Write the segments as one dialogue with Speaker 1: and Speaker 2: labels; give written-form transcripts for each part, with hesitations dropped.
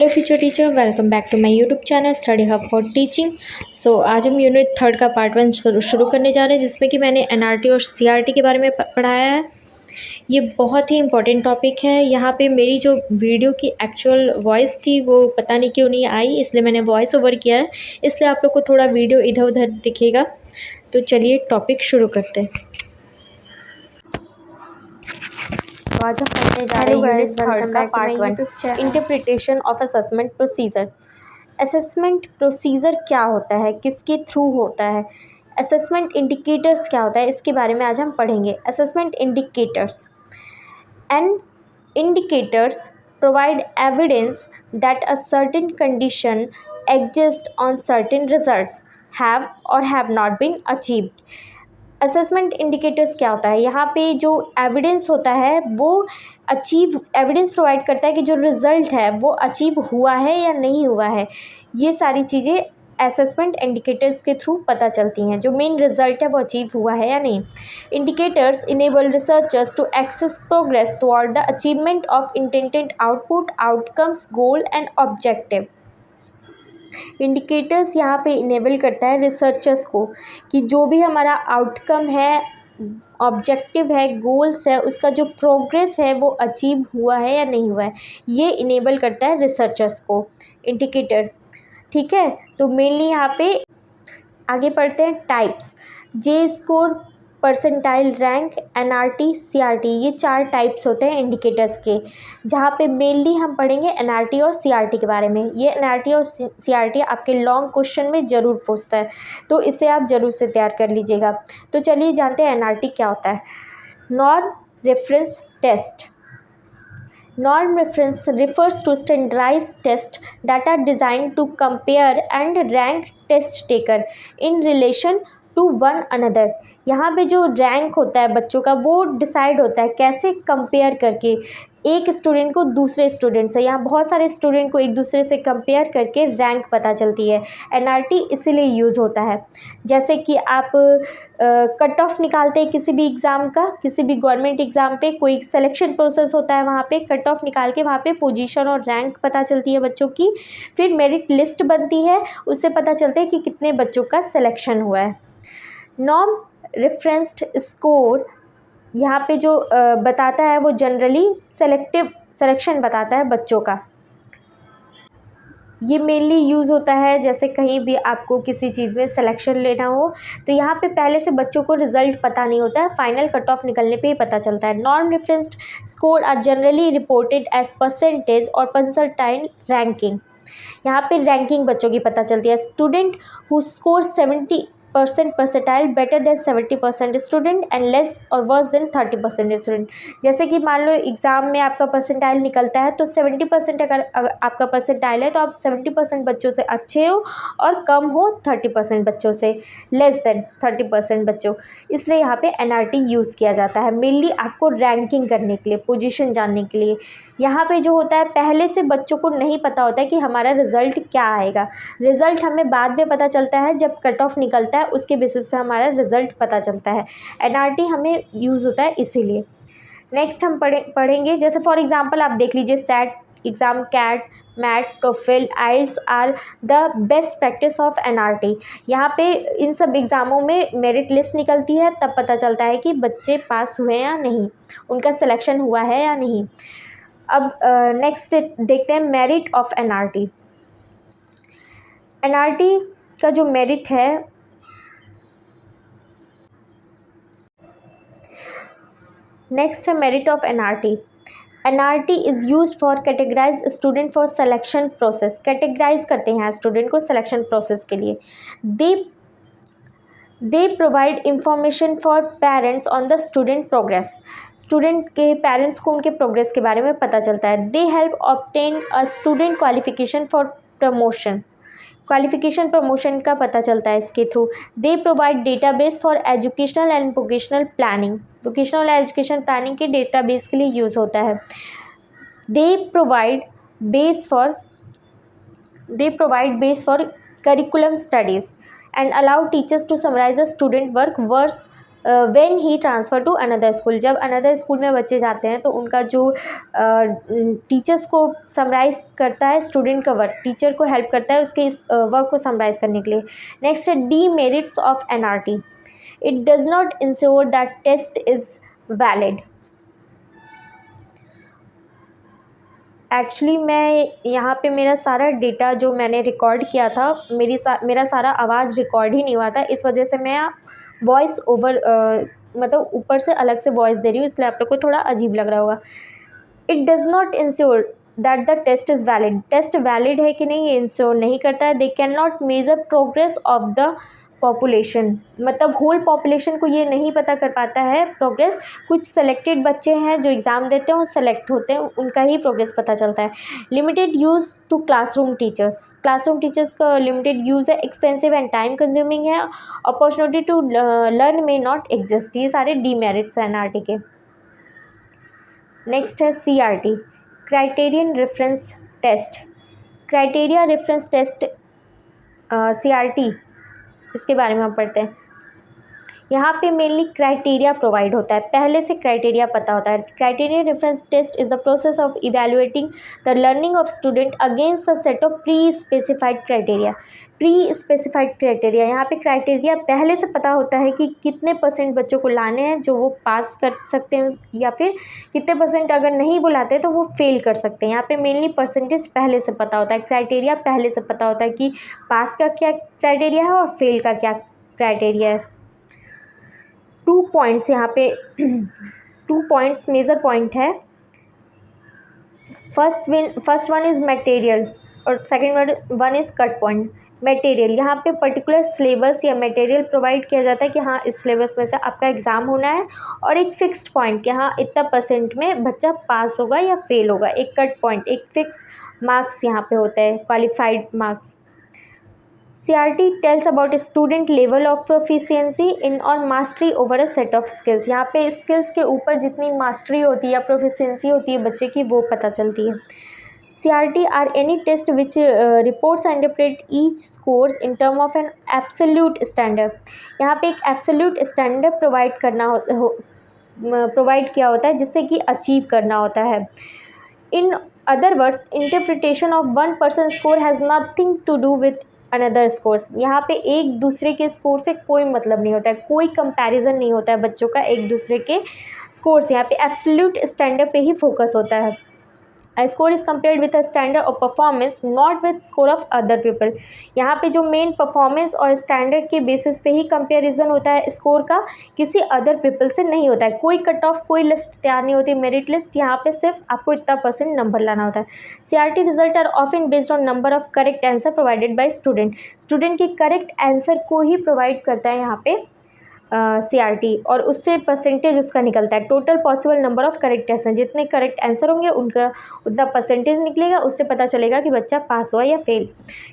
Speaker 1: Hello future teacher, welcome back to my YouTube channel study hub for teaching. आज हम unit 3 का part 1 शुरू करने जा रहे हैं, जिसमें कि मैंने एनआरटी और सीआरटी के बारे में पढ़ाया है। ये बहुत ही इंपॉर्टेंट टॉपिक है। यहाँ पे मेरी जो वीडियो की एक्चुअल वॉइस थी वो पता नहीं क्यों नहीं आई, इसलिए मैंने वॉइस ओवर किया है, इसलिए आप लोग को थोड़ा वीडियो इधर उधर दिखेगा। तो चलिए टॉपिक शुरू करते हैं। आज हम पढ़ने जा रहे हैं यूनिट 3 का part 1, interpretation of assessment procedure. Assessment procedure क्या होता है, किसके थ्रू होता है, असेसमेंट इंडिकेटर्स क्या होता है, इसके बारे में आज हम पढ़ेंगे। Assessment indicators and indicators provide evidence that a certain condition exist on certain results have और have not been achieved. Assessment indicators क्या होता है, यहाँ पे जो एविडेंस होता है वो एविडेंस प्रोवाइड करता है कि जो रिज़ल्ट है वो अचीव हुआ है या नहीं हुआ है। ये सारी चीज़ें असेसमेंट इंडिकेटर्स के थ्रू पता चलती हैं, जो मेन रिज़ल्ट है वो अचीव हुआ है या नहीं। Indicators enable researchers to access progress toward the achievement of intended output, outcomes, goal and objective. Indicators यहाँ पे इनेबल करता है रिसर्चर्स को कि जो भी हमारा आउटकम है, ऑब्जेक्टिव है, गोल्स है, उसका जो प्रोग्रेस है वो अचीव हुआ है या नहीं हुआ है, ये इनेबल करता है रिसर्चर्स को इंडिकेटर। ठीक है, तो मेनली यहाँ पे आगे पढ़ते हैं types. Z score, percentile rank, NRT, CRT, ये 4 टाइप्स होते हैं इंडिकेटर्स के, जहाँ पे मेनली हम पढ़ेंगे एनआरटी और सीआरटी के बारे में। ये एनआरटी और सीआरटी आपके लॉन्ग क्वेश्चन में ज़रूर पूछता है, तो इसे आप ज़रूर से तैयार कर लीजिएगा। तो चलिए जानते हैं एनआरटी क्या होता है। Norm reference test. Norm reference refers to standardized tests that are designed to compare and rank test taker in relation to one another। यहाँ पे जो रैंक होता है बच्चों का वो डिसाइड होता है कैसे कंपेयर करके एक स्टूडेंट को दूसरे स्टूडेंट से। यहाँ बहुत सारे स्टूडेंट को एक दूसरे से कंपेयर करके रैंक पता चलती है। एनआरटी इसीलिए यूज़ होता है। जैसे कि आप कट ऑफ निकालते हैं किसी भी एग्ज़ाम का, किसी भी गवर्नमेंट एग्ज़ाम पे कोई सिलेक्शन प्रोसेस होता है, वहाँ पे कट ऑफ निकाल के वहाँ पे पोजीशन और रैंक पता चलती है बच्चों की। फिर मेरिट लिस्ट बनती है, उससे पता चलता है कि कितने बच्चों का सिलेक्शन हुआ है। नॉर्म रेफरेंस्ड स्कोर यहाँ पे जो बताता है वो जनरली सिलेक्शन बताता है बच्चों का। ये मेनली यूज़ होता है जैसे कहीं भी आपको किसी चीज़ में सिलेक्शन लेना हो, तो यहाँ पे पहले से बच्चों को रिजल्ट पता नहीं होता है, फाइनल कट ऑफ निकलने पे ही पता चलता है। Norm referenced score are generally reported as percentage और परसेंटाइल रैंकिंग। यहाँ पे रैंकिंग बच्चों की पता चलती है। Student who score 70% percentile better than 70% student and less और वर्स देन 30% स्टूडेंट। जैसे कि मान लो एग्ज़ाम में आपका परसेंटाइल निकलता है, तो 70% अगर आपका परसेंटाइल है तो आप 70% बच्चों से अच्छे हो और कम हो 30% बच्चों से, लेस देन 30% बच्चों। इसलिए यहाँ पे एनआरटी यूज़ किया जाता है मेनली आपको रैंकिंग करने के लिए, पोजीशन जानने के लिए। यहाँ पे जो होता है पहले से बच्चों को नहीं पता होता है कि हमारा रिज़ल्ट क्या आएगा। रिज़ल्ट हमें बाद में पता चलता है, जब कट ऑफ निकलता है उसके बेसिस पे हमारा रिज़ल्ट पता चलता है। एनआरटी हमें यूज़ होता है इसीलिए। नेक्स्ट हम पढ़ेंगे जैसे फॉर एग्जांपल आप देख लीजिए SET exam, CAT, MAT, TOEFL, IELTS are the best practice of NRT. यहाँ पे इन सब एग्ज़ामों में मेरिट लिस्ट निकलती है, तब पता चलता है कि बच्चे पास हुए या नहीं, उनका सिलेक्शन हुआ है या नहीं। अब नेक्स्ट देखते हैं मेरिट ऑफ एनआरटी। एनआरटी का जो मेरिट है, नेक्स्ट है merit of NRT. NRT is use for categorise student for selection process. Categorise करते हैं स्टूडेंट को सिलेक्शन प्रोसेस के लिए। They provide information for parents on the student progress. Student के पेरेंट्स को उनके प्रोग्रेस के बारे में पता चलता है। They help obtain a student qualification for promotion. Qualification promotion का पता चलता है इसके through. They provide database for educational and vocational planning. Vocational education planning के डेटाबेस के लिए यूज़ होता है। They provide base for curriculum studies and allow teachers to summarize the student work when he transfer to another school, जब another school में बच्चे जाते हैं तो उनका जो टीचर्स को समराइज़ करता है स्टूडेंट का वर्क, टीचर को हेल्प करता है उसके इस वर्क को समराइज़ करने के लिए। नेक्स्ट है demerits of NRT. It does not ensure that test is valid. Actually मैं यहाँ पे मेरा सारा डेटा जो मैंने रिकॉर्ड किया था, मेरा सारा आवाज़ रिकॉर्ड ही नहीं हुआ था, इस वजह से मैं वॉइस ओवर मतलब ऊपर से अलग से वॉइस दे रही हूँ, इसलिए आप लोग को थोड़ा अजीब लग रहा होगा। It does not ensure that the test is valid. Test valid है कि नहीं ये इंश्योर नहीं करता है। They can not measure progress of the population, मतलब होल पॉपुलेशन को ये नहीं पता कर पाता है प्रोग्रेस। कुछ सेलेक्टेड बच्चे हैं जो एग्ज़ाम देते हैं और सेलेक्ट होते हैं, उनका ही प्रोग्रेस पता चलता है। Limited use to classroom teachers, classroom teachers का लिमिटेड यूज़ है, एक्सपेंसिव एंड टाइम कंज्यूमिंग है, अपॉर्चुनिटी टू लर्न में नॉट एग्जिस्ट। ये सारे डीमेरिट्स हैं एनआरटी के। नेक्स्ट है CRT, criterion reference test. Criteria reference test CRT, इसके बारे में हम पढ़ते हैं। यहाँ पे मेनली क्राइटेरिया प्रोवाइड होता है, पहले से क्राइटेरिया पता होता है। Criteria reference test is the process of evaluating the learning of student against a set of pre specified criteria. Pre specified criteria, यहाँ पे क्राइटेरिया पहले से पता होता है कि कितने % बच्चों को लाने हैं जो वो पास कर सकते हैं, या फिर कितने % अगर नहीं वो लाते तो वो फेल कर सकते हैं। यहाँ पे मेनली परसेंटेज पहले से पता होता है, क्राइटेरिया पहले से पता होता है कि पास का क्या क्राइटेरिया है और फेल का क्या क्राइटेरिया है। 2 पॉइंट्स यहाँ पे 2 पॉइंट्स मेजर पॉइंट है। फर्स्ट वन इज़ मटेरियल और second one is cut point. Material, यहाँ पे पर्टिकुलर सिलेबस या मटेरियल प्रोवाइड किया जाता है कि हाँ इस सिलेबस में से आपका एग्ज़ाम होना है, और एक फिक्स्ड पॉइंट कि हाँ इतना % में बच्चा पास होगा या फेल होगा। एक कट पॉइंट, एक फिक्स मार्क्स यहाँ पे होता है, qualified marks. CRT tells about student level of proficiency in or mastery over a set of skills। यहाँ पे स्किल्स के ऊपर जितनी मास्टरी होती है या प्रोफिशिएंसी होती है बच्चे की, वो पता चलती है। CRT are any test which reports and interpret each scores in term of an absolute standard। यहाँ पे एक absolute standard प्रोवाइड किया होता है जिससे कि अचीव करना होता है। In other words, interpretation of one person score has nothing to do with another scores. यहाँ पे एक दूसरे के स्कोर से कोई मतलब नहीं होता है, कोई कंपैरिजन नहीं होता है बच्चों का एक दूसरे के स्कोर से। यहाँ पे एब्सोल्यूट स्टैंडर्ड पे ही फोकस होता है। A score is compared with a standard of performance, not with score of other people। यहाँ पे जो मेन परफॉर्मेंस और स्टैंडर्ड के बेसिस पे ही कंपैरिजन होता है स्कोर का, किसी अदर पीपल से नहीं होता है। कोई कट ऑफ, कोई लिस्ट तैयार नहीं होती, मेरिट लिस्ट। यहाँ पे सिर्फ आपको इतना % नंबर लाना होता है। CRT result are often based on number of correct answer provided by student. Student के करेक्ट आंसर को ही प्रोवाइड करता है यहाँ पे CRT, और उससे % उसका निकलता है। Total possible number of correct answer, जितने करेक्ट आंसर होंगे उनका उतना % निकलेगा, उससे पता चलेगा कि बच्चा पास हुआ या fail.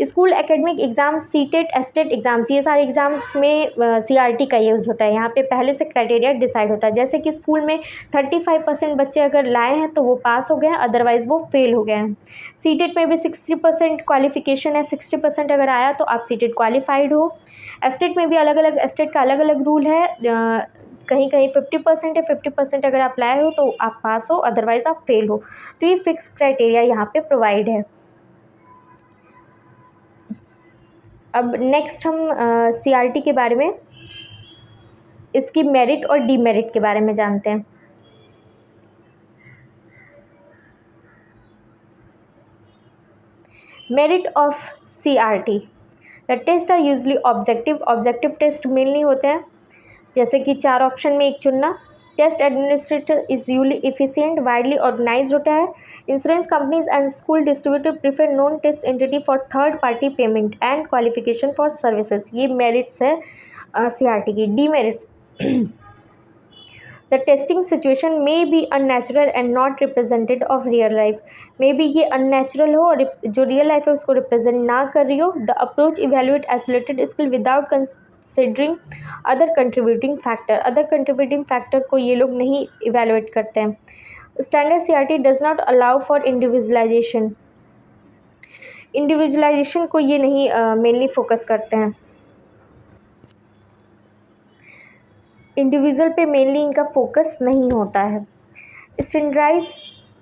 Speaker 1: School academic exam, CTET, estate exams, ये सारे एग्जाम्स में CRT का यूज़ होता है। यहाँ पे पहले से क्राइटेरिया डिसाइड होता है। जैसे कि स्कूल में 35% बच्चे अगर लाए हैं तो वो पास हो गए हैं, अदरवाइज़ वो फेल हो गए हैं। सीटेट में भी 60% क्वालिफिकेशन है, 60% अगर आया तो आप सीटेट क्वालिफाइड हो। एस्टेट में भी अलग अलग, एस्टेट का अलग अलग रूल है, कहीं कहीं 50% है, 50% अगर आप लाए हो तो आप पास हो, अदरवाइज़ आप फेल हो। तो ये फिक्स क्राइटेरिया यहाँ पे प्रोवाइड है। अब नेक्स्ट हम CRT के बारे में, इसकी मेरिट और डीमेरिट के बारे में जानते हैं। Merit of CRT, the test are usually objective test mainly होते हैं, जैसे कि 4 ऑप्शन में एक चुनना। Test administrator is usually efficient, widely organise होता है। Insurance companies and school distributor prefer non test entity for third party payment and qualification for services. ये मेरिट्स है CRT की। Demerits, the testing situation may be unnatural and not represented of real life. May be ये unnatural हो और जो real life है उसको represent ना कर रही हो। The approach evaluate isolated skill without considering other contributing factor. Other contributing factor को ये लोग नहीं इवेल्युएट करते हैं। Standard CRT does not allow for individualisation. Individualisation को ये नहीं मेनली फोकस करते हैं। इंडिविजुअल पे मेनली इनका फोकस नहीं होता है। Standardise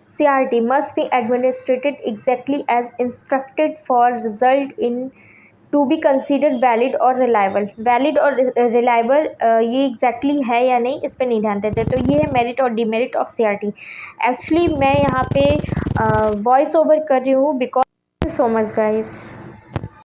Speaker 1: CRT must be administered exactly as instructed for result in to be considered valid or reliable। Valid और रिलायबल ये एग्जैक्टली है या नहीं, इस पर नहीं ध्यान देते। तो ये है मेरिट और डिमेरिट ऑफ CRT। एक्चुअली मैं यहाँ पे वॉइस ओवर कर रही हूँ बिकॉज सो मच गाइस।